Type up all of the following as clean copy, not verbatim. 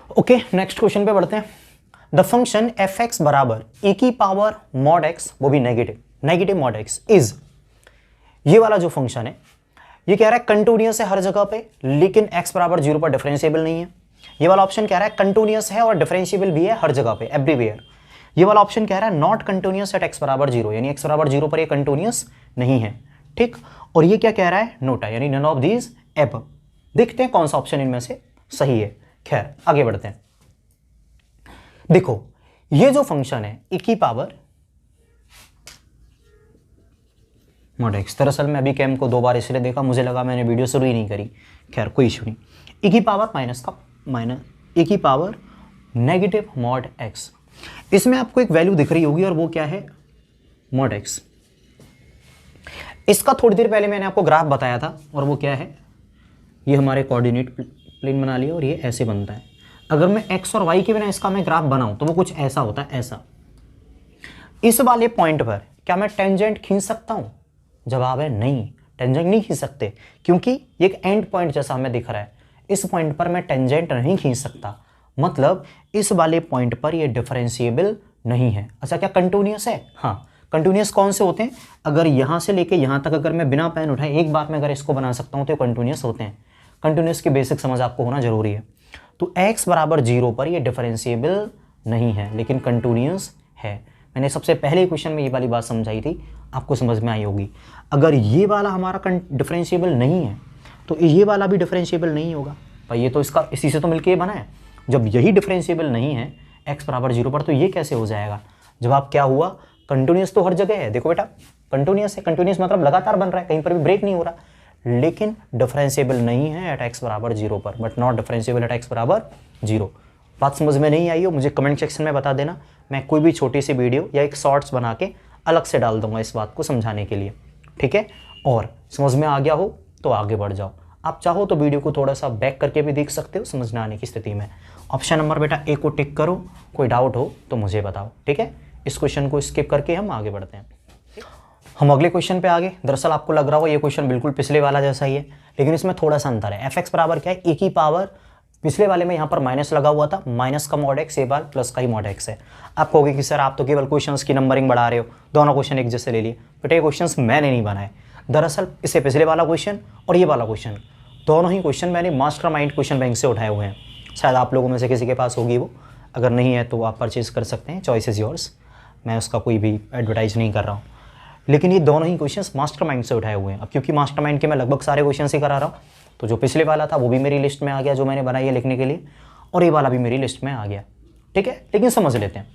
Okay, next question पे बढ़ते हैं। द फंक्शन एफ एक्स बराबर ए की पावर मॉड एक्स, वो भी नेगेटिव मॉड एक्स इज, ये वाला जो फंक्शन है ये कह रहा है कंटिन्यूअस है हर जगह पे, लेकिन x बराबर 0 पर डिफरेंशिएबल नहीं है। ये वाला ऑप्शन कह रहा है कंटिन्यूअस है और डिफरेंशिएबल भी है हर जगह पे, एवरीवेयर। ये वाला ऑप्शन कह रहा है नॉट कंटिन्यूअस एट x बराबर 0, यानी x बराबर 0 पर ये कंटिन्यूअस नहीं है, ठीक। और ये क्या कह रहा है, नोट है, यानी नन ऑफ दीज एबव। देखते हैं कौन सा ऑप्शन इनमें से सही है। खैर आगे बढ़ते हैं। देखो ये जो फंक्शन है e की पावर मॉड एक्स, दरअसल मैं अभी कैम को 2 बार इसलिए देखा, मुझे लगा मैंने वीडियो शुरू ही नहीं करी। खैर कोई इशू नहीं। e की पावर e की पावर नेगेटिव मॉड एक्स, इसमें आपको एक वैल्यू दिख रही होगी और वो क्या है, मॉड एक्स। इसका थोड़ी देर पहले मैंने आपको ग्राफ बताया था और वो क्या है, ये हमारे कोऑर्डिनेट प्लेन बना लिया और ये ऐसे बनता है। अगर मैं x और y के बिना इसका मैं ग्राफ बनाऊं तो वो कुछ ऐसा होता है, ऐसा। इस वाले पॉइंट पर क्या मैं टेंजेंट खींच सकता हूं? जवाब है नहीं, टेंजेंट नहीं खींच सकते, क्योंकि ये एक एंड पॉइंट जैसा हमें दिख रहा है। इस पॉइंट पर मैं टेंजेंट नहीं खींच सकता, मतलब इस वाले पॉइंट पर ये डिफरेंशिएबल नहीं है। अच्छा, क्या कंटिन्यूअस है? हाँ, कंटिन्यूअस कौन से होते हैं? अगर यहां से लेके यहां तक अगर मैं बिना पेन उठाए एक बार में अगर इसको बना सकता हूं तो कंटिन्यूअस होते हैं। कंटिन्यूअस की बेसिक समझ आपको होना जरूरी है। तो x बराबर 0 पर ये डिफरेंशिएबल नहीं है, लेकिन कंटिन्यूअस है। मैंने सबसे पहले क्वेश्चन में ये वाली बात समझाई थी, आपको समझ में आई होगी। अगर ये वाला हमारा डिफरेंशिएबल नहीं है तो ये वाला भी डिफरेंशिएबल नहीं होगा भाई, ये तो इसका इसी से तो मिलके ये बना है। जब यही डिफरेंशिएबल नहीं है x बराबर 0 पर, तो ये कैसे हो जाएगा? जवाब क्या हुआ, कंटिन्यूअस तो हर जगह है। देखो बेटा, कंटिन्यूअस है, कंटिन्यूअस मतलब लगातार बन रहा है, कहीं पर भी ब्रेक नहीं हो रहा, लेकिन डिफरेंशिएबल नहीं है एट x बराबर 0 पर, but not differentiable eight x बराबर 0। बात समझ में नहीं आई हो मुझे कमेंट सेक्शन में बता देना, मैं कोई भी छोटी सी वीडियो या एक शॉर्ट्स बना के अलग से डाल दूंगा इस बात को समझाने के लिए, ठीक है। और समझ में आ गया हो तो आगे बढ़ जाओ, आप चाहो तो वीडियो को थोड़ा सा बैक करके भी देख सकते हो समझ में आने की स्थिति में। ऑप्शन नंबर बेटा ए को टिक करो, कोई डाउट हो तो मुझे बताओ, ठीक है। इस क्वेश्चन को स्किप करके हम आगे बढ़ते हैं। हम अगले क्वेश्चन पे आगे। दरअसल आपको लग रहा हो ये क्वेश्चन बिल्कुल पिछले वाला जैसा ही है, लेकिन इसमें थोड़ा सा अंतर है। एफ एक्स बराबर क्या है, ए की पावर, पिछले वाले में यहाँ पर माइनस लगा हुआ था, माइनस का मॉड एक्स, ये बार प्लस का ही मॉड एक्स है। आप कहोगे कि सर आप तो केवल क्वेश्चंस की नंबरिंग बढ़ा रहे हो, दोनों क्वेश्चन एक जैसे ले लिए। बट ये क्वेश्चंस मैंने नहीं बनाए, दरअसल इससे पिछले वाला क्वेश्चन और ये वाला क्वेश्चन, दोनों ही क्वेश्चन मैंने मास्टरमाइंड क्वेश्चन बैंक से उठाए हुए हैं। शायद आप लोगों में से किसी के पास होगी वो, अगर नहीं है तो आप परचेज कर सकते हैं, चॉइस इज़ योर्स, मैं उसका कोई भी एडवर्टाइज नहीं कर रहा हूँ। लेकिन ये दोनों ही क्वेश्चंस मास्टरमाइंड से उठाए हुए हैं। अब क्योंकि मास्टरमाइंड के मैं लगभग सारे क्वेश्चंस ही करा रहा हूँ, तो जो पिछले वाला था वो भी मेरी लिस्ट में आ गया जो मैंने बनाई है लिखने के लिए, और ये वाला भी मेरी लिस्ट में आ गया, ठीक है। लेकिन समझ लेते हैं,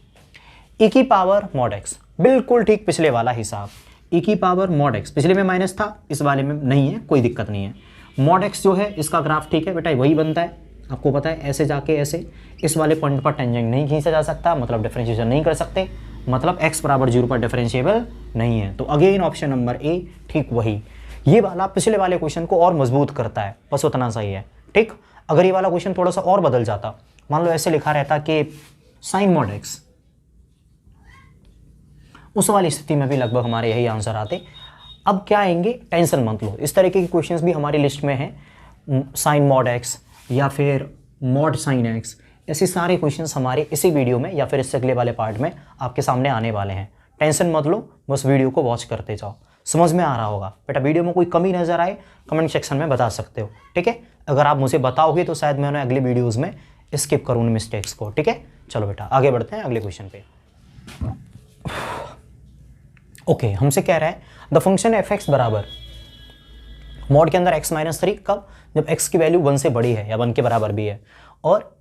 ई की पावर मॉड एक्स, बिल्कुल ठीक पिछले वाला हिसाब। ई की पावर मॉड एक्स, पिछले में माइनस था, इस वाले में नहीं है, कोई दिक्कत नहीं है। मॉड एक्स जो है इसका ग्राफ ठीक है बेटा, वही बनता है, आपको पता है, ऐसे जाके ऐसे इस वाले पॉइंट पर टेंजेंट नहीं खींचा जा सकता, मतलब डिफरेंशिएशन नहीं कर सकते, मतलब x बराबर 0 पर डिफरेंशिएबल नहीं है। तो अगेन ऑप्शन नंबर ए ठीक वही, ये वाला पिछले वाले क्वेश्चन को और मजबूत करता है, बस उतना सही है, ठीक। अगर ये वाला क्वेश्चन थोड़ा सा और बदल जाता, मान लो ऐसे लिखा रहता कि साइन मॉड एक्स, उस वाली स्थिति में भी लगभग हमारे यही आंसर आते। अब क्या आएंगे, टेंशन मत लो, इस तरीके के क्वेश्चंस भी हमारी लिस्ट में है, साइन मॉड एक्स या फिर मॉड साइन एक्स, ऐसे सारे क्वेश्चंस हमारे इसी वीडियो में या फिर इससे अगले वाले पार्ट में आपके सामने आने वाले हैं। टेंशन मत लो, बस वीडियो को वॉच करते जाओ, समझ में आ रहा होगा। बेटा वीडियो में कोई कमी नजर आए कमेंट सेक्शन में बता सकते हो, ठीक है। अगर आप मुझे बताओगे तो शायद मैं उन्हें अगले वीडियोज़ में स्किप करूँ उन मिस्टेक्स को, ठीक है। चलो बेटा आगे बढ़ते हैं अगले क्वेश्चन पे। ओके, हमसे कह रहा है द फंक्शन एफ एक्स बराबर मॉड के अंदर x माइनस 3 कब, जब x की वैल्यू 1 से बड़ी है या 1 के बराबर भी है, और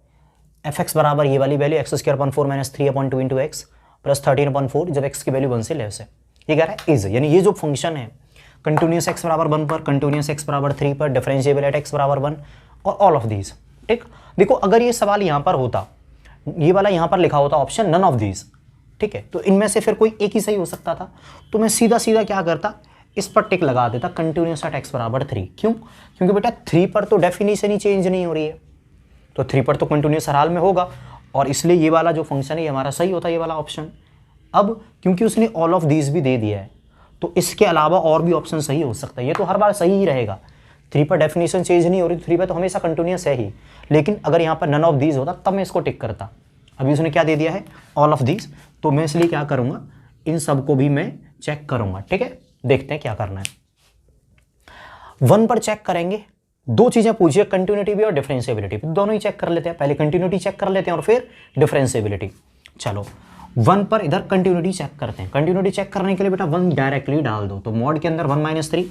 एफ एक्स बराबर ये वाली value x² minus 3/2 into x plus 13/4 जब x की वैल्यू 1 से लेस है। ये कह रहा है इज, यानी ये जो फंक्शन है कंटिन्यूअस x बराबर 1 पर, कंटिन्यूअस x बराबर 3 पर, डिफरेंशिएबल एट x बराबर 1 और ऑल ऑफ दीज, ठीक। देखो अगर ये सवाल यहाँ पर होता, ये वाला यहाँ पर लिखा होता ऑप्शन नन ऑफ दीज, ठीक है, तो इनमें से फिर कोई एक ही सही हो सकता था, तो मैं सीधा सीधा क्या करता, इस पर टिक लगा देता कंटिन्यूअस एट x बराबर 3। क्यों? क्योंकि बेटा 3 पर तो डेफिनेशन ही चेंज नहीं हो रही है, तो 3 पर तो कंटिन्यूअस हर हाल में होगा, और इसलिए ये वाला जो फंक्शन है ये हमारा सही होता है, ये वाला ऑप्शन। अब क्योंकि उसने ऑल ऑफ दीज भी दे दिया है, तो इसके अलावा और भी ऑप्शन सही हो सकता है, ये तो हर बार सही ही रहेगा। 3 पर डेफिनेशन चेंज नहीं हो रही, 3 पर तो हमेशा कंटिन्यूस है ही, लेकिन अगर यहाँ पर नन ऑफ दीज होता तब मैं इसको टिक करता। अभी उसने क्या दे दिया है, ऑल ऑफ दीज, तो मैं इसलिए क्या करूँगा, इन सब को भी मैं चेक करूँगा। ठीक है, देखते हैं क्या करना है। 1 पर चेक करेंगे, 2 चीज़ें पूछिए, कंटिन्यूटी भी और डिफरेंशिएबिलिटी, दोनों ही चेक कर लेते हैं। पहले कंटिन्यूटी चेक कर लेते हैं और फिर डिफरेंशिएबिलिटी। चलो 1 पर इधर कंटिन्यूटी चेक करते हैं। कंटिन्यूटी चेक करने के लिए बेटा 1 डायरेक्टली डाल दो, तो मॉड के अंदर 1 माइनस 3,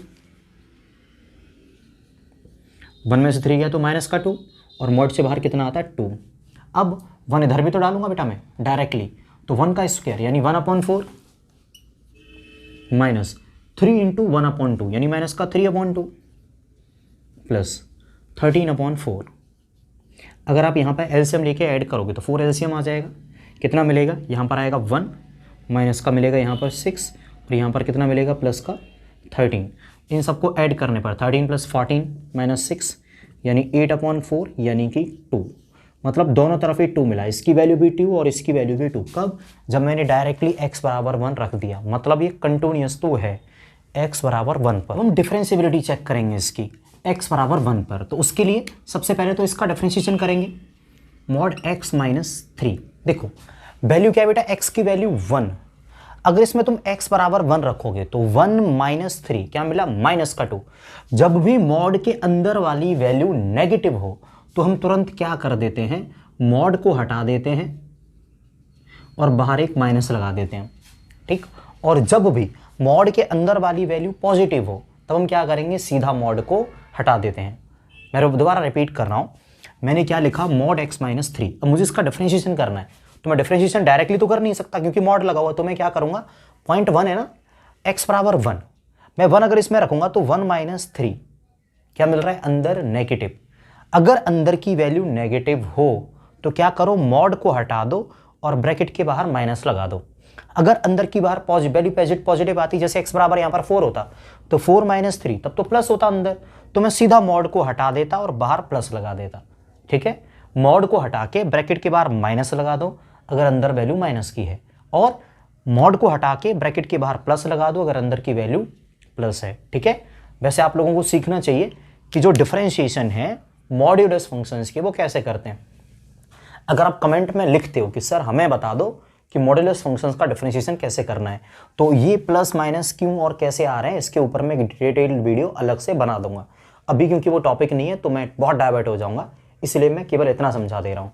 1 में से 3 गया तो माइनस का 2, और मॉड से बाहर कितना आता है 2। अब 1 इधर भी तो डालूंगा बेटा मैं डायरेक्टली, तो 1 का स्क्वायर यानी 1/4 माइनस 3 इंटू 1/2 यानी माइनस का 3/2 प्लस 13/4। अगर आप यहाँ पर एलसीएम लेके ऐड करोगे तो 4 एलसीएम आ जाएगा, कितना मिलेगा, यहाँ पर आएगा 1 माइनस का मिलेगा यहाँ पर 6, और यहाँ पर कितना मिलेगा प्लस का 13। इन सबको ऐड करने पर 13 प्लस 14 माइनस 6 यानी 8/4 यानी कि 2, मतलब दोनों तरफ ही 2 मिला, इसकी वैल्यू भी 2 और इसकी वैल्यू भी 2। कब, जब मैंने डायरेक्टली x बराबर 1 रख दिया, मतलब ये कंटिन्यूस तो है x बराबर 1 पर। हम डिफरेंशिएबिलिटी चेक करेंगे इसकी x बराबर 1 पर, तो उसके लिए सबसे पहले तो इसका डिफरेंशिएशन करेंगे, मॉड x माइनस 3। देखो वैल्यू क्या है बेटा, x की वैल्यू 1, अगर इसमें तुम x बराबर 1 रखोगे तो 1 माइनस 3 क्या मिला, माइनस का 2। जब भी मॉड के अंदर वाली वैल्यू नेगेटिव हो तो हम तुरंत क्या कर देते हैं, मॉड को हटा देते हैं और बाहर एक माइनस लगा देते हैं। ठीक, और जब भी मॉड के अंदर वाली वैल्यू पॉजिटिव हो तब हम क्या करेंगे, सीधा मॉड को हटा देते हैं। मैं दोबारा रिपीट कर रहा हूं, मैंने क्या लिखा, मॉड x माइनस 3। अब मुझे इसका डिफरेंशिएशन करना है, तो मैं डिफरेंशिएशन डायरेक्टली तो कर नहीं सकता क्योंकि मॉड लगा हुआ, तो मैं क्या करूंगा, पॉइंट 1 है ना, x बराबर 1, मैं 1 अगर इसमें रखूंगा तो 1 माइनस 3 क्या मिल रहा है, अंदर नेगेटिव। अगर अंदर की वैल्यू नेगेटिव हो तो क्या करो, मॉड को हटा दो और ब्रैकेट के बाहर माइनस लगा दो। अगर अंदर की बाहर वैल्यू पॉजिटिव आती, जैसे x बराबर यहाँ पर 4 होता तो 4 माइनस 3 तब तो प्लस होता अंदर, तो मैं सीधा मॉड को हटा देता और बाहर प्लस लगा देता। ठीक है, मॉड को हटा के ब्रैकेट के बाहर माइनस लगा दो अगर अंदर वैल्यू माइनस की है, और मॉड को हटा के ब्रैकेट के बाहर प्लस लगा दो अगर अंदर की वैल्यू प्लस है। ठीक है, वैसे आप लोगों को सीखना चाहिए कि जो डिफरेंशिएशन है मॉड्यूलस फंक्शंस के वो कैसे करते हैं। अगर आप कमेंट में लिखते हो कि सर हमें बता दो कि मॉड्यूलस फंक्शंस का डिफरेंशिएशन कैसे करना है, तो ये प्लस माइनस क्यों और कैसे आ रहे हैं इसके ऊपर मैं एक डिटेल्ड वीडियो अलग से बना दूंगा। अभी क्योंकि वो टॉपिक नहीं है तो मैं बहुत डाइवर्ट हो जाऊंगा, इसलिए मैं केवल इतना समझा दे रहा हूँ।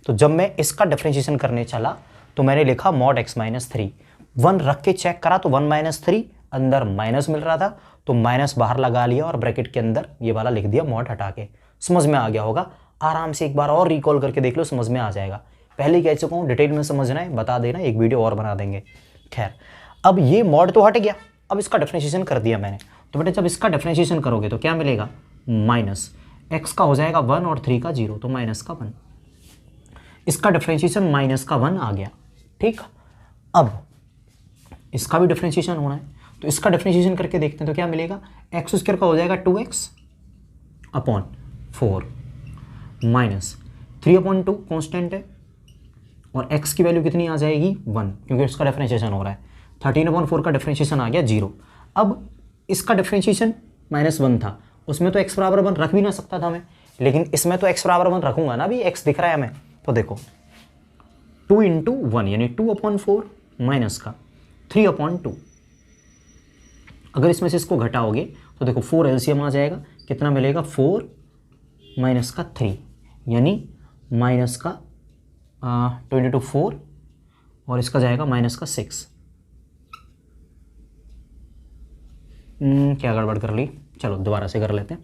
तो जब मैं इसका डिफरेंशिएशन करने चला तो मैंने लिखा मॉड x माइनस 3, 1 रख के चेक करा तो 1 माइनस 3 अंदर माइनस मिल रहा था, तो माइनस बाहर लगा लिया और ब्रैकेट के अंदर ये वाला लिख दिया मॉड हटा के। समझ में आ गया होगा, आराम से एक बार और रिकॉल करके देख लो, समझ में आ जाएगा। पहले ही कह चुका हूँ, डिटेल में समझना है बता देना, एक वीडियो और बना देंगे। खैर, अब ये मॉड तो हट गया, अब इसका डिफरेंशिएशन कर दिया मैंने, तो बेटा जब इसका डिफरेंशिएशन करोगे तो क्या मिलेगा, माइनस x का हो जाएगा 1 और 3 का 0, तो माइनस का 1। इसका डिफरेंशिएशन माइनस का 1 आ गया। ठीक, अब इसका भी डिफरेंशिएशन होना है, तो इसका डिफरेंशिएशन करके देखते हैं तो क्या मिलेगा, एक्स स्क्वायर का हो जाएगा 2x/4 माइनस 3/2 कॉन्स्टेंट है, और x की वैल्यू कितनी आ जाएगी 1, क्योंकि इसका डिफरेंशिएशन हो रहा है। 13/4 का डिफरेंशिएशन आ गया 0। अब इसका डिफरेंशिएशन -1 था, उसमें तो x बराबर 1 रख भी ना सकता था मैं, लेकिन इसमें तो x बराबर 1 रखूंगा ना, भी x दिख रहा है हमें, तो देखो 2 इंटू 1 यानी 2/4 माइनस का 3/2। अगर इसमें से इसको घटाओगे तो देखो 4 एलसीएम आ जाएगा, कितना मिलेगा 4 माइनस का 3 यानी माइनस का 4 और इसका जाएगा माइनस का 6। क्या गड़बड़ कर ली, चलो दोबारा से कर लेते हैं।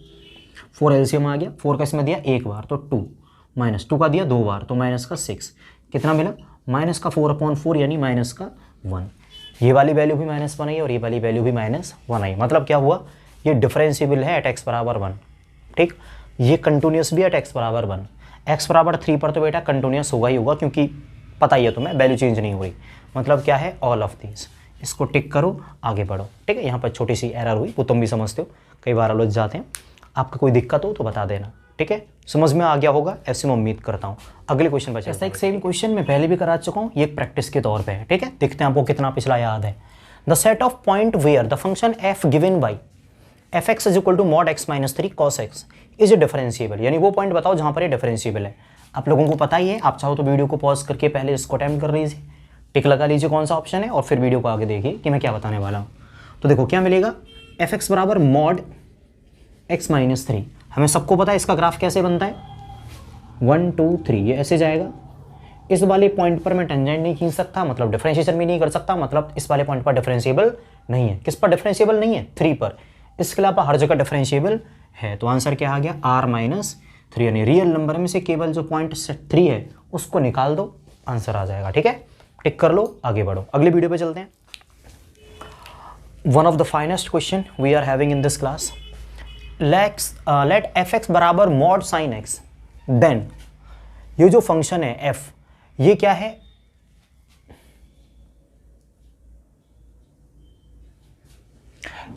4 एलसीएम आ गया, 4 का इसमें दिया एक बार तो 2, माइनस 2 का दिया 2 बार तो माइनस का 6, कितना मिला माइनस का 4/4 यानी माइनस का 1। ये वाली वैल्यू भी -1 आई और ये वाली वैल्यू भी -1 आई, मतलब क्या हुआ, ये डिफरेंशिएबल है एट x बराबर 1। ठीक, ये कंटिन्यूस भी एट x बराबर 1। x बराबर 3 पर तो बेटा कंटिन्यूस होगा ही होगा, क्योंकि पता ही है तुम्हें वैल्यू चेंज नहीं हो रही, मतलब क्या है, ऑल ऑफ दीज। इसको टिक करो, आगे बढ़ो। ठीक है, यहाँ पर छोटी सी एरर हुई, वो तुम भी समझते हो, कई बार उलझ जाते हैं। आपका कोई दिक्कत हो तो बता देना। ठीक है, समझ में आ गया होगा, ऐसे मैं उम्मीद करता हूँ। अगले क्वेश्चन पर चलते हैं। एक सेम क्वेश्चन मैं पहले भी करा चुका हूँ, ये प्रैक्टिस के तौर पे है। ठीक है, देखते हैं आपको कितना पिछला याद है। The set of point where the function f given by F X is equal to mod X minus 3 cos X is differentiable, यानी वो पॉइंट बताओ जहां पर ये डिफरेंशिएबल है। आप लोगों को पता ही है, आप चाहो तो वीडियो को पॉज करके पहले इसको अटेम्प्ट कर लीजिए, टिक लगा लीजिए कौन सा ऑप्शन है, और फिर वीडियो को आगे देखिए कि मैं क्या बताने वाला हूँ। तो देखो क्या मिलेगा, एफ एक्स बराबर मॉड एक्स माइनस 3। हमें सबको पता है इसका ग्राफ कैसे बनता है, 1 2 3, ये ऐसे जाएगा। इस वाले पॉइंट पर मैं टेंजेंट नहीं खींच सकता, मतलब डिफरेंशिएशन भी नहीं कर सकता, मतलब इस वाले पॉइंट पर डिफरेंशिएबल नहीं है। किस पर डिफरेंशिएबल नहीं है, 3 पर। इसके अलावा हर जगह डिफरेंशिएबल है। तो आंसर क्या आ गया, r माइनस 3, यानी रियल नंबर में से केवल जो पॉइंट 3 है उसको निकाल दो, आंसर आ जाएगा। ठीक है, टिक कर लो, आगे बढ़ो, अगली वीडियो पे चलते हैं। One of the finest question we are having in this class, let F X बराबर मॉड साइन एक्स, देन ये जो फंक्शन है f, ये क्या है,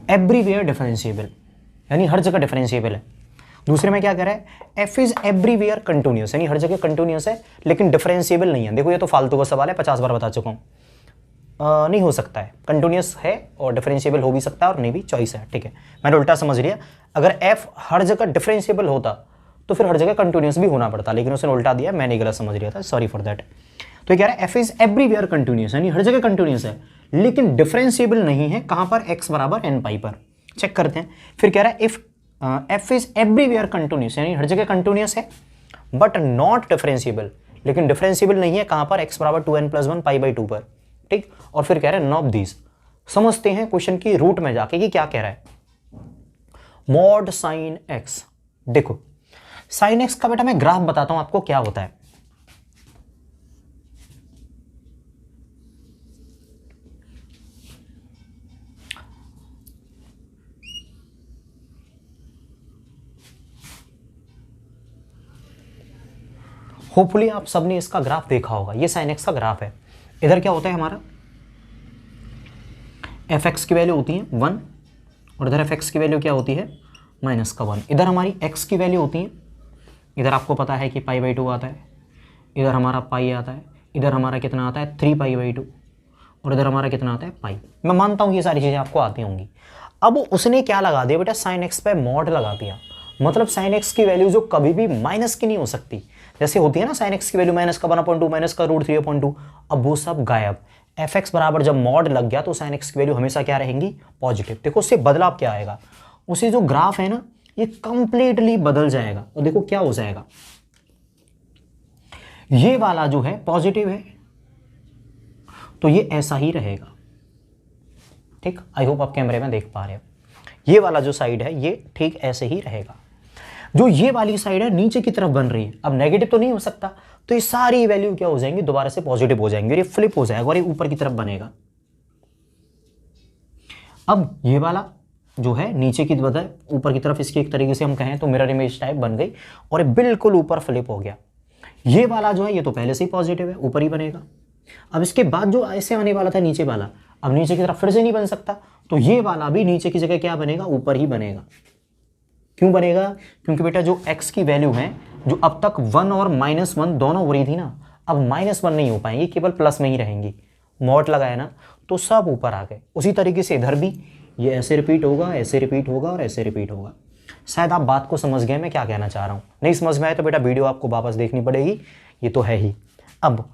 एवरीवेयर डिफरेंशिएबल, यानी हर जगह डिफरेंशिएबल है। दूसरे में क्या कह रहा है, f इज एवरीवेयर कंटिन्यूअस, यानी हर जगह कंटिन्यूअस है लेकिन डिफरेंशिएबल नहीं है। देखो ये तो फालतू का सवाल है, 50 बार बता चुका हूँ, नहीं हो सकता है। कंटिन्यूअस है और डिफरेंशिएबल हो भी सकता है और नहीं भी, चॉइस है। ठीक है, मैंने उल्टा समझ लिया। अगर f हर जगह डिफरेंशिएबल होता तो फिर हर जगह कंटिन्यूअस भी होना पड़ता, लेकिन उसने उल्टा दिया, मैंने गलत समझ लिया था, सॉरी फॉर दैट। तो कह रहा है f इज एवरीवेयर कंटिन्यूअस, यानी हर जगह कंटिन्यूअस है लेकिन डिफरेंशिएबल नहीं है, कहां पर, x बराबर n पाई पर। चेक करते हैं। फिर कह रहा है if f is everywhere continuous, यानी हर जगह कंटिन्यूअस है बट नॉट डिफरेंशिएबल, लेकिन डिफरेंशिएबल नहीं है, कहां पर, x बराबर 2n+1 पाई बाई 2 पर। ठीक, और फिर कह रहा है नॉन ऑफ दीज। समझते हैं क्वेश्चन की रूट में जाके कि क्या कह रहा है। मॉड साइन x, देखो साइन x का बेटा मैं ग्राफ बताता हूं आपको क्या होता है। होपफुली आप सबने इसका ग्राफ देखा होगा, ये साइन x का ग्राफ है। इधर क्या होता है हमारा, एफ एक्स की वैल्यू होती है 1 और इधर एफ एक्स की वैल्यू क्या होती है, -1। इधर हमारी x की वैल्यू होती है, इधर आपको पता है कि पाई बाई 2 आता है, इधर हमारा पाई आता है, इधर हमारा कितना आता है 3 पाई बाई 2, और इधर हमारा कितना आता है पाई। मैं मानता हूँ ये सारी चीज़ें आपको आती होंगी। अब उसने क्या लगा दिया बेटा, साइन एक्स पे मॉड लगा दिया, मतलब साइन एक्स की वैल्यू जो कभी भी माइनस की नहीं हो सकती, जैसे होती है ना साइन एक्स की वैल्यू -1/2 -√3/2, अब वो सब गायब। एफ एक्स बराबर जब मॉड लग गया तो साइन एक्स की वैल्यू हमेशा क्या रहेंगी, पॉजिटिव। देखो उससे बदलाव क्या आएगा, उसे जो ग्राफ है ना ये कंप्लीटली बदल जाएगा। और देखो क्या हो जाएगा, ये वाला जो है पॉजिटिव है तो ये ऐसा ही रहेगा। ठीक, आई होप आप कैमरे में देख पा रहे हो, ये वाला जो साइड है ये ठीक ऐसे ही रहेगा। जो ये वाली साइड है नीचे की तरफ बन रही है, अब नेगेटिव तो नहीं हो सकता, तो ये सारी वैल्यू क्या हो जाएंगी, दोबारा से पॉजिटिव हो जाएंगे और ये फ्लिप हो जाएगा और ये ऊपर की तरफ बनेगा। अब ये वाला जो है नीचे की बजाय ऊपर की तरफ, इसकी एक तरीके से हम कहें तो मिरर इमेज टाइप बन गई और ये बिल्कुल ऊपर फ्लिप हो गया। ये वाला जो है ये तो पहले से ही पॉजिटिव है, ऊपर ही बनेगा। अब इसके बाद जो ऐसे आने वाला था नीचे वाला, अब नीचे की तरफ फिर से नहीं बन सकता, तो ये वाला भी नीचे की जगह क्या बनेगा, ऊपर ही बनेगा। क्यों बनेगा, क्योंकि बेटा जो x की वैल्यू है, जो अब तक 1 और -1 दोनों हो रही थी ना, अब -1 नहीं हो पाएंगी, केवल प्लस में ही रहेंगी। मॉड लगाया ना तो सब ऊपर आ गए। उसी तरीके से इधर भी ये ऐसे रिपीट होगा, ऐसे रिपीट होगा और ऐसे रिपीट होगा। शायद आप बात को समझ गए मैं क्या कहना चाह रहा हूँ। नहीं समझ में आए तो बेटा वीडियो आपको वापस देखनी पड़ेगी, ये तो है ही। अब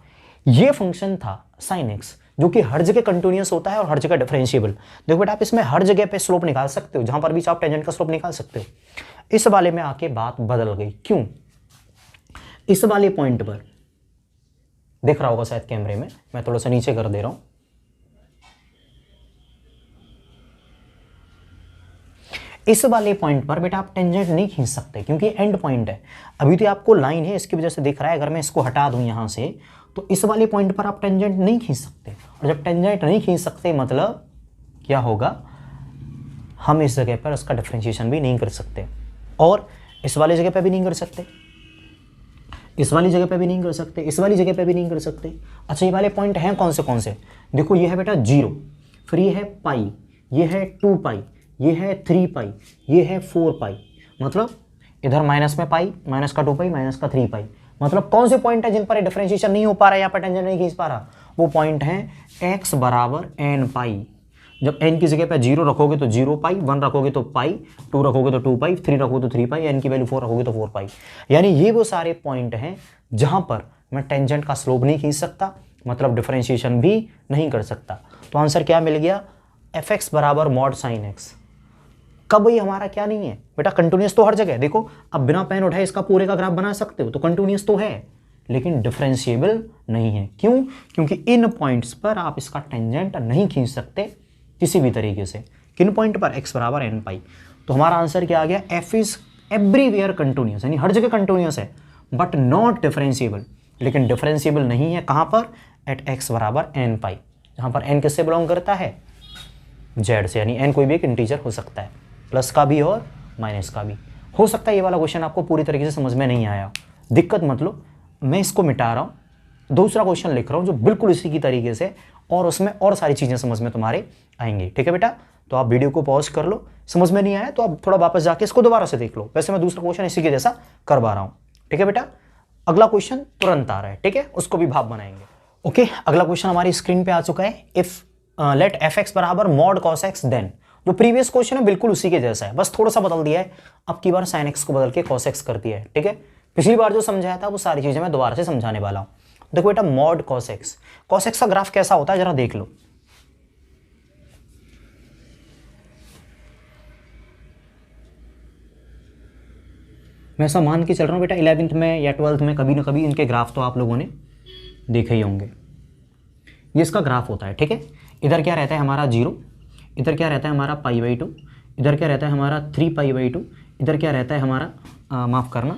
ये फंक्शन था साइन एक्स जो कि हर जगह कंटिन्यूअस होता है और हर जगह डिफरेंशिएबल। देखो बेटा आप इसमें हर जगह पे स्लोप निकाल सकते हो, जहां पर भी आप टेंजेंट का स्लोप निकाल सकते हो। इस वाले में आके बात बदल गई। क्यों, इस वाले पॉइंट पर दिख रहा होगा शायद कैमरे में, मैं थोड़ा सा नीचे कर दे रहा हूं। इस वाले पॉइंट पर बेटा आप टेंजेंट नहीं खींच सकते क्योंकि एंड पॉइंट है। अभी तो आपको लाइन है, इसकी वजह से दिख रहा है। अगर मैं इसको हटा दूं यहां से तो इस वाले पॉइंट पर आप टेंजेंट नहीं खींच सकते, और जब टेंजेंट नहीं खींच सकते मतलब क्या होगा, हम इस जगह पर उसका डिफरेंशिएशन भी नहीं कर सकते और इस वाली जगह पे भी नहीं कर सकते, इस वाली जगह पे भी नहीं कर सकते, इस वाली जगह पे भी नहीं कर सकते। अच्छा ये वाले पॉइंट हैं कौन से, देखो ये है बेटा 0, फिर ये है पाई, ये है 2 पाई, ये है 3 पाई, ये है 4 पाई, मतलब इधर माइनस में पाई, माइनस का 2 पाई, माइनस का 3 पाई। मतलब कौन से पॉइंट है जिन पर डिफरेंशिएशन नहीं हो पा रहा है, यहाँ पर टेंजेंट नहीं खींच पा रहा, वो पॉइंट है x बराबर n पाई, जब n की जगह पे 0 रखोगे तो 0 पाई, 1 रखोगे तो पाई, 2 रखोगे तो 2 पाई, 3 रखोगे तो 3 पाई, n की वैल्यू 4 रखोगे तो 4 पाई। यानी ये वो सारे पॉइंट हैं जहां पर मैं टेंजेंट का स्लोप नहीं खींच सकता, मतलब डिफरेंशिएशन भी नहीं कर सकता। तो आंसर क्या मिल गया, एफ एक्स बराबर मॉड साइन एक्स। कब ये हमारा क्या नहीं है बेटा, कंटिन्यूस तो हर जगह है। देखो अब बिना पेन उठाए इसका पूरे का ग्राफ बना सकते हो, तो कंटिन्यूस तो है लेकिन डिफरेंशिएबल नहीं है। क्यों? क्योंकि इन पॉइंट्स पर आप इसका टेंजेंट नहीं खींच सकते किसी भी तरीके से। किन पॉइंट पर? x बराबर एन पाई। तो हमारा आंसर क्या आ गया, f इज एवरीवेयर कंटिन्यूस, यानी हर जगह कंटिन्यूस है बट नॉट डिफरेंशिएबल। लेकिन डिफरेंशिएबल नहीं है कहां पर? एट x बराबर एन पाई, जहां पर n किससे बिलोंग करता है? z से, यानी n कोई भी एक इंटीजर हो सकता है, प्लस का भी और माइनस का भी हो सकता है। ये वाला क्वेश्चन आपको पूरी तरीके से समझ में नहीं आया, दिक्कत मत लो, मैं इसको मिटा रहा हूँ, दूसरा क्वेश्चन लिख रहा हूँ जो बिल्कुल इसी की तरीके से, और उसमें और सारी चीज़ें समझ में तुम्हारे आएंगी। ठीक है बेटा, तो आप वीडियो को पॉज कर लो, समझ में नहीं आया तो आप थोड़ा वापस जाके इसको दोबारा से देख लो। वैसे मैं दूसरा क्वेश्चन इसी के जैसा करवा रहा हूँ। ठीक है बेटा, अगला क्वेश्चन तुरंत आ रहा है, ठीक है, उसको भी भाप बनाएंगे। ओके, अगला क्वेश्चन हमारी स्क्रीन पे आ चुका है। इफ लेट एफ एक्स बराबर मॉड कॉस एक्स देन, जो प्रीवियस क्वेश्चन है बिल्कुल उसी के जैसा है, बस थोड़ा सा बदल दिया है। अब की बार साइन एक्स को बदल के कॉस एक्स कर दिया है। ठीक है, पिछली बार जो समझाया था वो सारी चीजें मैं दोबारा से समझाने वाला हूं। देखो बेटा, मॉड कॉस एक्स का ग्राफ कैसा होता है जरा देख लो। मैं ऐसा मान के चल रहा हूं बेटा 11th में या 12th में कभी ना कभी इनके ग्राफ तो आप लोगों ने देखे ही होंगे। ये इसका ग्राफ होता है। ठीक है, इधर क्या रहता है हमारा 0, इधर क्या रहता है हमारा π/2, इधर क्या रहता है हमारा 3π/2, इधर क्या रहता है हमारा माफ़ करना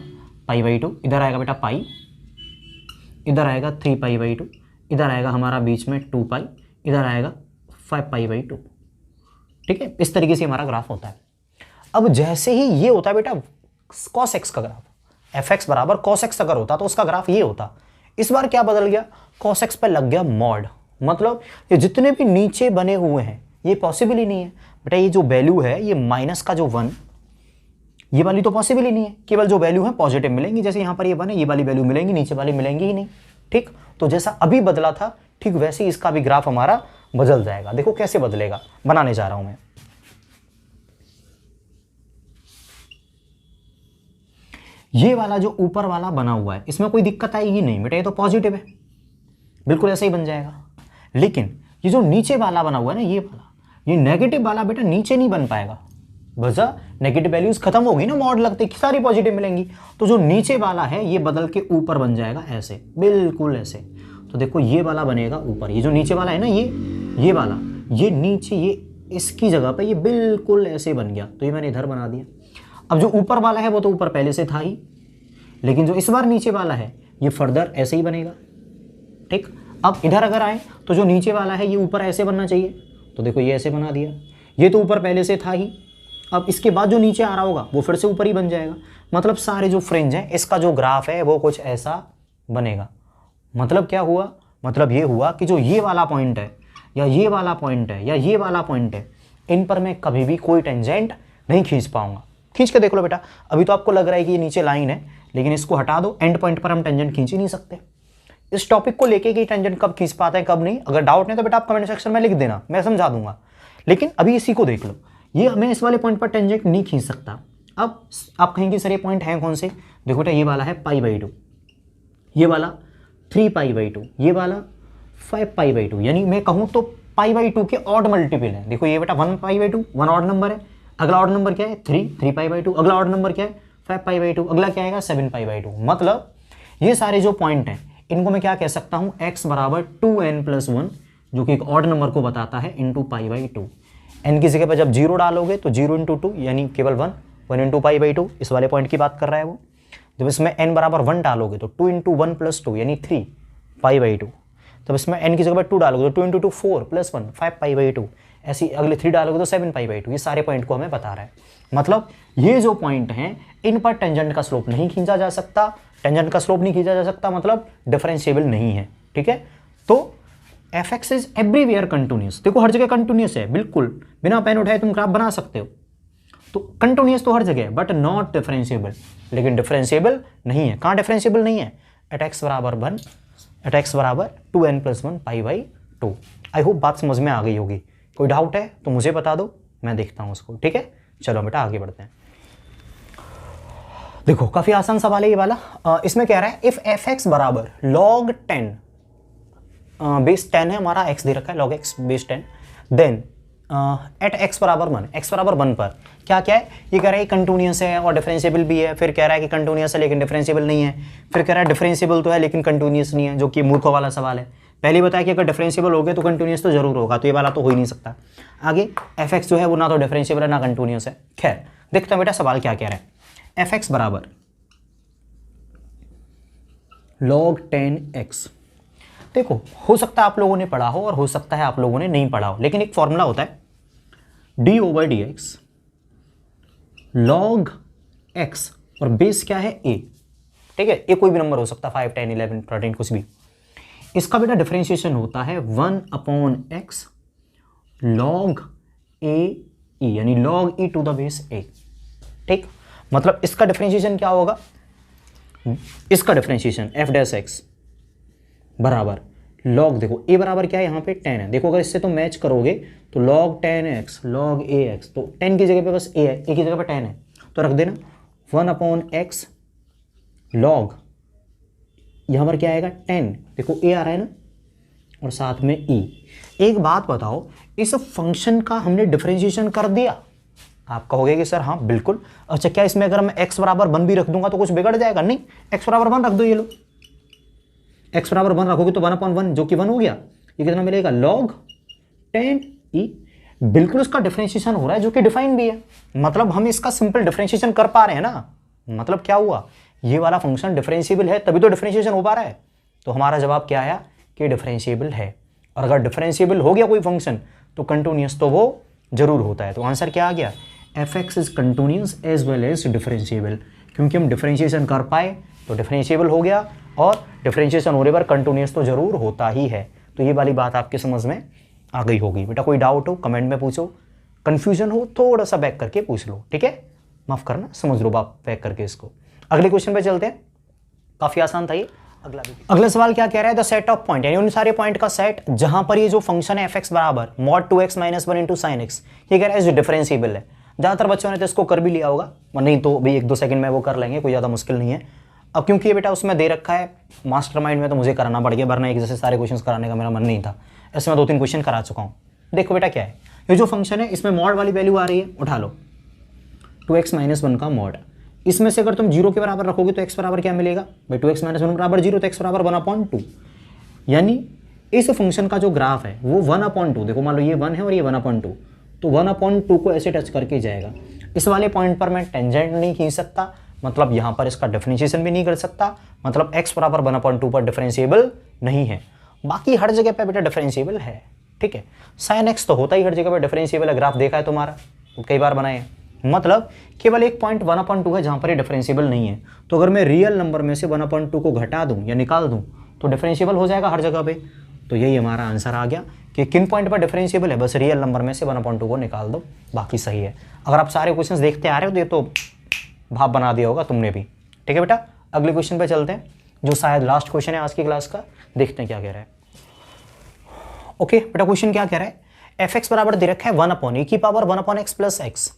π/2, इधर आएगा बेटा पाई, इधर आएगा 3π/2, इधर आएगा हमारा बीच में 2π, इधर आएगा 5π/2। ठीक है, इस तरीके से हमारा ग्राफ होता है। अब जैसे ही ये होता है बेटा cos x का ग्राफ, एफ एक्स बराबर cos x अगर होता तो उसका ग्राफ ये होता। इस बार क्या बदल गया, cos x पे लग गया मॉड, मतलब ये जितने भी नीचे बने हुए हैं ये पॉसिबल ही नहीं है बेटा। ये जो वैल्यू है ये माइनस का जो 1, ये वाली तो पॉसिबल ही नहीं है, केवल जो वैल्यू है पॉजिटिव मिलेंगी। जैसे यहाँ पर ये 1 है, ये वाली वैल्यू मिलेंगी, नीचे वाली मिलेंगी ही नहीं। ठीक, तो जैसा अभी बदला था ठीक वैसे ही इसका भी ग्राफ हमारा बदल जाएगा। देखो कैसे बदलेगा, बनाने जा रहा हूं मैं। ये वाला जो ऊपर वाला बना हुआ है इसमें कोई दिक्कत आएगी नहीं बेटा, ये तो पॉजिटिव है, बिल्कुल ऐसे ही बन जाएगा। लेकिन ये जो नीचे वाला बना हुआ है ना, ये वाला, ये नेगेटिव वाला बेटा नीचे नहीं बन पाएगा। वजह नेगेटिव वैल्यूज खत्म होगी ना, मॉड लगते सारी पॉजिटिव मिलेंगी। तो जो नीचे वाला है ये बदल के ऊपर बन जाएगा ऐसे, बिल्कुल ऐसे। तो देखो ये वाला बनेगा ऊपर, ये जो नीचे वाला है ना, ये वाला, ये नीचे, ये इसकी जगह पे ये बिल्कुल ऐसे बन गया। तो ये मैंने इधर बना दिया। अब जो ऊपर वाला है वो तो ऊपर पहले से था ही, लेकिन जो इस बार नीचे वाला है ये फर्दर ऐसे ही बनेगा। ठीक, अब इधर अगर आए तो जो नीचे वाला है ये ऊपर ऐसे बनना चाहिए, तो देखो ये ऐसे बना दिया। ये तो ऊपर पहले से था ही, अब इसके बाद जो नीचे आ रहा होगा वो फिर से ऊपर ही बन जाएगा। मतलब सारे जो फ्रिंज हैं इसका जो ग्राफ है वो कुछ ऐसा बनेगा। मतलब क्या हुआ, मतलब ये हुआ कि जो ये वाला पॉइंट है या ये वाला पॉइंट है या ये वाला पॉइंट है, इन पर मैं कभी भी कोई टेंजेंट नहीं खींच पाऊंगा। खींच के देख लो बेटा, अभी तो आपको लग रहा है कि ये नीचे लाइन है, लेकिन इसको हटा दो, एंड पॉइंट पर हम टेंजेंट खींच ही नहीं सकते। इस टॉपिक को लेके कि टेंजेंट कब खींच पाते हैं कब नहीं, अगर डाउट नहीं तो बेटा आप कमेंट सेक्शन में लिख देना, मैं समझा दूंगा। लेकिन अभी इसी को देख लो, ये मैं इस वाले पॉइंट पर टेंजेंट नहीं खींच सकता। अब आप कहेंगे सर ये पॉइंट है कौन से, देखो बेटा ये वाला है π/2, ये वाला 3π/2, ये वाला 5π/2, यानी मैं कहूँ तो π/2 के ऑड मल्टीपल है। देखो ये बेटा 1π/2, 1 ऑड नंबर है, अगला ऑड नंबर क्या है 3π/2, अगला ऑड नंबर क्या है 5π/2, अगला क्या आएगा 7π/2। मतलब ये सारे जो पॉइंट हैं इनको मैं क्या कह सकता हूँ, x बराबर 2n+1, जो कि एक ऑड नंबर को बताता है, इंटू π/2। n की जगह पर जब 0 डालोगे तो 0 × 2 यानी केवल 1 × π/2, इस वाले पॉइंट की बात कर रहा है वो। जब इसमें n बराबर 1 डालोगे तो 2 × 1 + 2 यानी 3π/2। तब इसमें n की जगह पर 2 डालोगे तो 2 × 2 4 + 1 5π/2, ऐसी अगले 3 डालोगे तो 7π/2। ये सारे पॉइंट को हमें बता रहा है। मतलब ये जो पॉइंट हैं इन पर टेंजेंट का स्लोप नहीं खींचा जा सकता, टेंजेंट का स्लोप नहीं खींचा जा सकता, मतलब डिफरेंशिएबल नहीं है। ठीक है, तो F X is everywhere continuous. देखो हर जगह कंटिन्यूस है, बिल्कुल बिना पेन उठाए तुम ग्राफ बना सकते हो। तो कंटिन्यूस तो हर जगह है बट नॉट डिफरेंशिएबल, लेकिन डिफरेंशिएबल नहीं है। कहाँ डिफरेंशिएबल नहीं है, एट एक्स बराबर 1, एट एक्स बराबर 2n+1 π/2। आई होप बात समझ में आ गई होगी। कोई डाउट है तो मुझे बता दो, मैं देखता हूँ उसको। ठीक है, चलो बेटा आगे बढ़ते हैं। देखो काफी आसान सवाल है ये वाला। इसमें कह रहा है इफ एफ एक्स बराबर log 10 बेस 10 है हमारा, x दे रखा है log x base 10, then at x बराबर 1, x बराबर 1 पर क्या क्या है, ये कह रहा है कंटिन्यूअस है और डिफरेंशिएबल भी है, फिर कह रहा है कि कंटिन्यूअस है लेकिन डिफरेंशिएबल नहीं है, फिर कह रहा है डिफरेंशिएबल तो है लेकिन कंटिन्यूअस नहीं है, जो कि मूर्खों वाला सवाल है। पहले बताया कि अगर डिफरेंशिएबल हो गया तो कंटिन्यूअस तो जरूर होगा, तो ये वाला तो हो ही नहीं सकता। आगे एफ एक्स जो है वो ना तो डिफरेंशिएबल है ना कंटिन्यूअस है। खैर देखते हैं बेटा सवाल क्या कह रहा है। एफ एक्स बराबर log 10x। देखो हो सकता है आप लोगों ने पढ़ा हो और हो सकता है आप लोगों ने नहीं पढ़ा हो, लेकिन एक फॉर्मूला होता है d/dx log x और बेस क्या है a। ठीक है, a कोई भी नंबर हो सकता है, 5, 10, 11, 13 कुछ भी। इसका बेटा डिफरेंशिएशन होता है 1/x log a e, यानी log e to the base a। ठीक, मतलब इसका डिफरेंशिएशन क्या होगा, इसका डिफरेंशिएशन f डैश x बराबर log, देखो a बराबर क्या है यहाँ पे 10 है, देखो अगर इससे तो मैच करोगे तो log 10x log ax, तो 10 की जगह पे बस a है, a की जगह पे 10 है तो रख देना 1/x log, यहाँ पर क्या आएगा 10, देखो a आ रहा है ना और साथ में e। एक बात बताओ, इस फंक्शन का हमने डिफरेंशिएशन कर दिया। आप कहोगे कि सर हाँ बिल्कुल। अच्छा क्या इसमें अगर मैं x बराबर 1 भी रख दूंगा तो कुछ बिगड़ जाएगा? नहीं, x बराबर 1 रख दो, ये लो x बराबर 1 रखोगे तो 1/1 जो कि 1 हो गया, ये कितना मिलेगा log 10e। बिल्कुल उसका डिफरेंशिएशन हो रहा है जो कि डिफाइन भी है, मतलब हम इसका सिंपल डिफरेंशिएशन कर पा रहे हैं ना। मतलब क्या हुआ, ये वाला फंक्शन डिफरेंशिएबल है तभी तो डिफरेंशिएशन हो पा रहा है। तो हमारा जवाब क्या आया कि डिफरेंशिएबल है, और अगर डिफरेंशिएबल हो गया कोई फंक्शन तो कंटिन्यूअस तो वो जरूर होता है। तो आंसर क्या आ गया, F X is continuous as well as differentiable, क्योंकि हम डिफरेंशिएशन कर पाए तो डिफरेंशिएबल हो गया, और डिफरेंशिएशन होने पर कंटिन्यूअस तो जरूर होता ही है। तो ये वाली बात आपके समझ में आ गई होगी। बेटा कोई डाउट हो कमेंट में पूछो, कंफ्यूजन हो थोड़ा सा बैक करके पूछ लो, ठीक है, माफ करना, समझ लो बाप बैक करके इसको। अगले क्वेश्चन पे चलते हैं, काफी आसान था ये। अगला सवाल क्या कह रहा है, द सेट ऑफ पॉइंट, यानी उन सारे पॉइंट का सेट जहां पर ये जो फंक्शन है एफ एक्स बराबर mod 2x - 1 into sine x, ये कह रहा है जो डिफरेंशिएबल है। ज्यादातर बच्चों ने तो इसको कर भी लिया होगा, और नहीं तो भी 1-2 सेकंड में वो कर लेंगे, कोई ज्यादा मुश्किल नहीं है। अब क्योंकि ये बेटा उसमें दे रखा है मास्टरमाइंड में, तो मुझे कराना पड़ गया, वरना एक जैसे सारे क्वेश्चन कराने का मेरा मन नहीं था। ऐसे मैं 2-3 क्वेश्चन करा चुका हूँ। देखो बेटा क्या है, ये जो फंक्शन है इसमें मॉड वाली वैल्यू आ रही है, उठा लो 2x - 1 का मॉड। इसमें से अगर तुम 0 के बराबर रखोगे तो x बराबर क्या मिलेगा भाई, 2x - 1 बराबर 0, तो x बराबर 1/2। यानी इस फंक्शन का जो ग्राफ है वो 1/2, देखो मान लो ये 1 है और ये 1/2, तो 1/2 को ऐसे टच करके जाएगा। इस वाले पॉइंट पर मैं टेंजेंट नहीं खींच सकता, मतलब यहाँ पर इसका डिफरेंशिएशन भी नहीं कर सकता, मतलब x बराबर 1/2 पर डिफरेंशिएबल नहीं है। बाकी हर जगह पे बेटा डिफरेंशिएबल है, ठीक है। sin x तो होता ही हर जगह पर डिफरेंशिएबल है, ग्राफ देखा है तुम्हारा, कई बार बनाए हैं। मतलब केवल एक पॉइंट 1/2 है जहां पर ये डिफरेंशिएबल नहीं है। तो अगर मैं रियल नंबर में से 1/2 को घटा दूं या निकाल दूं तो डिफरेंशिएबल हो जाएगा हर जगह पे। तो यही हमारा आंसर आ गया कि किन पॉइंट पर डिफरेंशिएबल है, बस रियल नंबर में से 1/2 को निकाल दो, बाकी सही है। अगर आप सारे क्वेश्चंस देखते आ रहे हो तो ये तो भाप बना दिया होगा तुमने भी, ठीक है बेटा। अगले क्वेश्चन पे चलते हैं, जो शायद लास्ट क्वेश्चन है आज की क्लास का, देखते हैं क्या कह रहा है। ओके बेटा, क्वेश्चन क्या कह रहा है, एफ एक्स बराबर दे रखा है 1/e की पावर 1/x प्लस एक्स।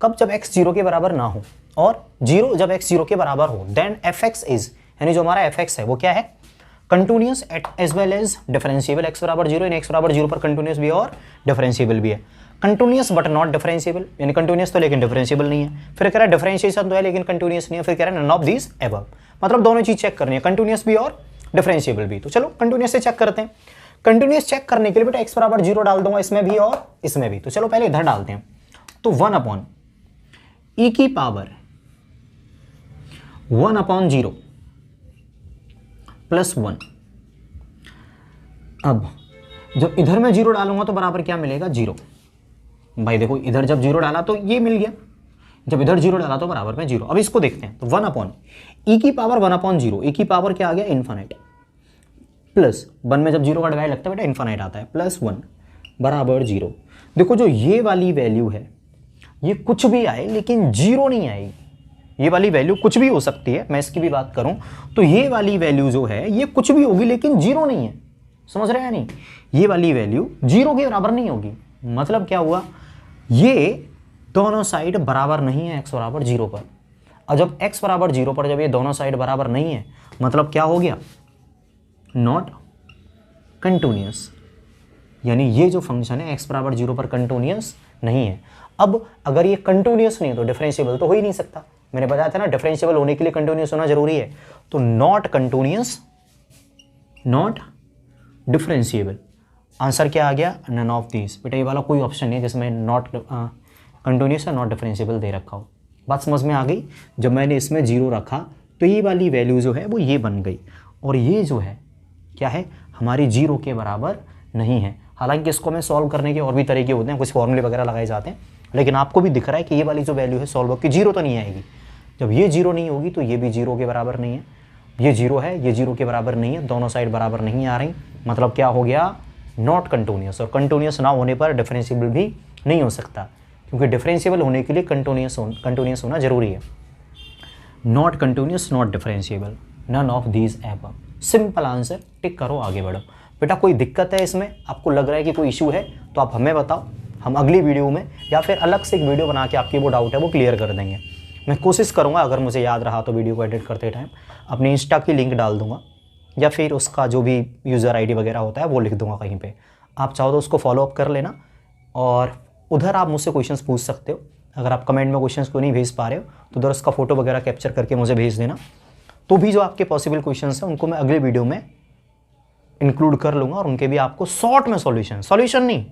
कब, जब x 0 के बराबर ना हो, और 0 जब x 0 के बराबर हो, देन एफ एक्स इज, यानी जो हमारा एफ एक्स है वो क्या है, continuous at as well as differentiable. x बराबर 0, यानी x बराबर 0 पर कंटिन्यूअस भी है और डिफरेंशिएबल भी है। कंटिन्यूअस बट नॉट डिफरेंशिएबल, यानी कंटिन्यूअस तो लेकिन डिफरेंशिएबल नहीं है। फिर कह रहा है डिफरेंशिएशन तो है लेकिन कंटिन्यूअस नहीं है। फिर कह रहा है नन ऑफ दीज एबव, मतलब दोनों चीज चेक करनी है, कंटिन्यूअस भी और डिफरेंशिएबल भी। तो चलो कंटिन्यूअस से चेक करते हैं। कंटिन्यूअस चेक करने के लिए बेटा x बराबर 0 डाल दूंगा इसमें भी और इसमें भी। तो चलो पहले इधर डालते हैं, तो 1/e की पावर 1/0 प्लस 1। अब जब इधर मैं 0 डालूंगा तो बराबर क्या मिलेगा, 0। भाई देखो इधर जब 0 डाला तो ये मिल गया, जब इधर 0 डाला तो बराबर में 0। अब इसको देखते हैं, तो 1/e की पावर 1/0, e की पावर क्या आ गया, इन्फिनिट, प्लस 1 में जब 0 का डिवाइड लगता है बेटा इन्फिनिट आता है, प्लस 1 बराबर 0। देखो जो ये वाली वैल्यू है ये कुछ भी आए लेकिन 0 नहीं आएगी। ये वाली वैल्यू कुछ भी हो सकती है, मैं इसकी भी बात करूं तो ये वाली वैल्यू जो है ये कुछ भी होगी लेकिन 0 नहीं है, समझ रहे हैं नहीं, ये वाली वैल्यू 0 के बराबर नहीं होगी। मतलब क्या हुआ, ये दोनों साइड बराबर नहीं है x बराबर 0 पर। और जब x बराबर 0 पर जब ये दोनों साइड बराबर नहीं है, मतलब क्या हो गया, नॉट कंटिन्यूअस। यानी ये जो फंक्शन है x बराबर 0 पर कंटिन्यूअस नहीं है। अब अगर ये कंटिन्यूअस नहीं है तो डिफरेंशिएबल तो हो ही नहीं सकता। मैंने बताया था ना, डिफरेंशिएबल होने के लिए कंटिन्यूअस होना जरूरी है। तो not continuous, not differentiable. Answer क्या आ गया, नन ऑफ दीज। बेटा ये वाला कोई ऑप्शन नहीं है जिसमें नॉट कंटिन्यूअस या नॉट डिफरेंशिएबल दे रखा हो। बात समझ में आ गई। जब मैंने इसमें 0 रखा तो ये वाली वैल्यू जो है वो ये बन गई, और ये जो है क्या है, हमारी 0 के बराबर नहीं है। हालांकि इसको मैं सॉल्व करने के और भी तरीके होते हैं, कुछ फॉर्मूले वगैरह लगाए जाते हैं, लेकिन आपको भी दिख रहा है कि ये वाली जो वैल्यू है सॉल्व होकर 0 तो नहीं आएगी। जब ये 0 नहीं होगी तो ये भी 0 के बराबर नहीं है। ये 0 है, ये 0 के बराबर नहीं है, दोनों साइड बराबर नहीं आ रही, मतलब क्या हो गया, नॉट कंटिन्यूअस। और कंटिन्यूअस ना होने पर डिफरेंशिएबल भी नहीं हो सकता, क्योंकि डिफरेंशिएबल होने के लिए कंटिन्यूअस होना जरूरी है। Not continuous, not differentiable, none of these above. Simple answer, tick करो, आगे बढ़ो। बेटा कोई दिक्कत है इसमें, आपको लग रहा है कि कोई इशू है तो आप हमें बताओ, हम अगली वीडियो में या फिर अलग से एक वीडियो बना के आपकी वो डाउट है वो क्लियर कर देंगे। मैं कोशिश करूँगा, अगर मुझे याद रहा तो वीडियो को एडिट करते टाइम अपने इंस्टा की लिंक डाल दूँगा, या फिर उसका जो भी यूज़र आईडी वगैरह होता है वो लिख दूँगा कहीं पे। आप चाहो तो उसको फॉलो अप कर लेना, और उधर आप मुझसे क्वेश्चंस पूछ सकते हो। अगर आप कमेंट में क्वेश्चंस को नहीं भेज पा रहे हो तो उधर उसका फोटो वगैरह कैप्चर करके मुझे भेज देना। तो भी जो आपके पॉसिबल क्वेश्चंस हैं उनको मैं अगले वीडियो में इंक्लूड कर लूँगा, और उनके भी आपको शॉर्ट में सॉल्यूशन नहीं,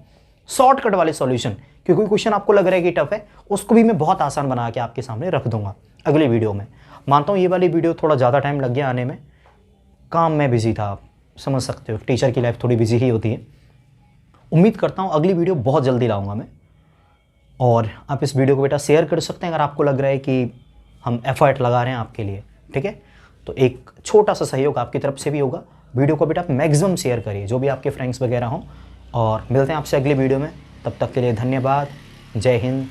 शॉर्टकट वाले सॉल्यूशन, क्योंकि कोई क्वेश्चन आपको लग रहा है कि टफ है, उसको भी मैं बहुत आसान बना के आपके सामने रख दूंगा अगली वीडियो में। मानता हूँ ये वाली वीडियो थोड़ा ज़्यादा टाइम लग गया आने में, काम में बिजी था, आप समझ सकते हो, टीचर की लाइफ थोड़ी बिजी ही होती है। उम्मीद करता हूँ अगली वीडियो बहुत जल्दी लाऊंगा मैं, और आप इस वीडियो को बेटा शेयर कर सकते हैं अगर आपको लग रहा है कि हम एफर्ट लगा रहे हैं आपके लिए, ठीक है। तो एक छोटा सा सहयोग आपकी तरफ से भी होगा। वीडियो को बेटा मैक्सिमम शेयर करिए, जो भी आपके फ्रेंड्स वगैरह हों, और मिलते हैं आपसे अगली वीडियो में। तब तक के लिए धन्यवाद। जय हिंद,